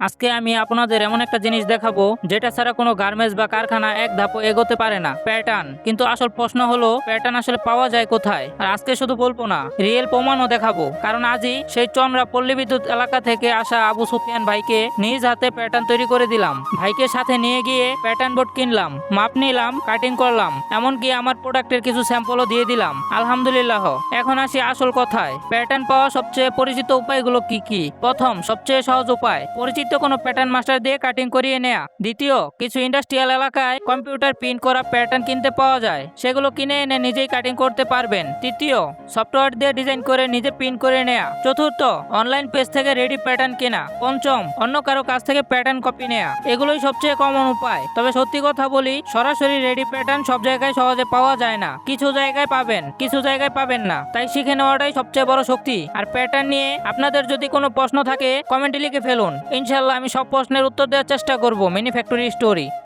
আজকে আমি আপনাদের এমন একটা জিনিস দেখাবো যেটা ছাড়া কোনো গার্মেন্টস বা কারখানা এক ধাপও এগোতে পারে না, প্যাটার্ন। কিন্তু আসল প্রশ্ন হলো প্যাটার্ন আসলে পাওয়া যায় কোথায়? আর আজকে শুধু বলবো না, রিয়েল প্রমাণও দেখাবো। কারণ আজই সেই চন্দ্রা পল্লী বিদ্যুৎ এলাকা থেকে আসা আবু সুফিয়ান ভাইকে নিজ হাতে প্যাটার্ন তৈরি করে দিলাম। ভাইকে সাথে নিয়ে গিয়ে প্যাটার্ন বোর্ড কিনলাম, মাপ নিলাম, কাটিং করলাম, এমনকি আমার প্রোডাক্টের কিছু স্যাম্পলও দিয়ে দিলাম। আলহামদুলিল্লাহ। এখন আসি আসল কথায়, প্যাটার্ন পাওয়া সবচেয়ে পরিচিত উপায়গুলো কি কি? প্রথম, সবচেয়ে সহজ উপায়, পরিচিত কোনো প্যাটার্ন মাস্টার দিয়ে কাটিং করিয়ে নেয়া। দ্বিতীয়, কিছু ইন্ডাস্ট্রিয়াল এলাকায় কম্পিউটার প্রিন্ট করা প্যাটার্ন কিনতে পাওয়া যায়, সেগুলো কিনে এনে নিজেই কাটিং করতে পারবেন। তৃতীয়, সফটওয়্যার দিয়ে ডিজাইন করে নিজে প্রিন্ট করে নেয়া। চতুর্থ, অনলাইন পেজ থেকে রেডি প্যাটার্ন কেনা। পঞ্চম, অন্য কারো কাছ থেকে প্যাটার্ন কপি নেয়া। এগুলোই সবচেয়ে কমন উপায়। তবে সত্যি কথা বলি, সরাসরি রেডি প্যাটার্ন সব জায়গায় সহজে পাওয়া যায় না। কিছু জায়গায় পাবেন, কিছু জায়গায় পাবেন না। তাই শিখে নেওয়াটাই সবচেয়ে বড় শক্তি। আর প্যাটার্ন নিয়ে আপনাদের যদি কোনো প্রশ্ন থাকে কমেন্টে লিখে ফেলুন, ইনশাল্লাহ আমি সব প্রশ্নের উত্তর দেওয়ার চেষ্টা করব। Mini factory story.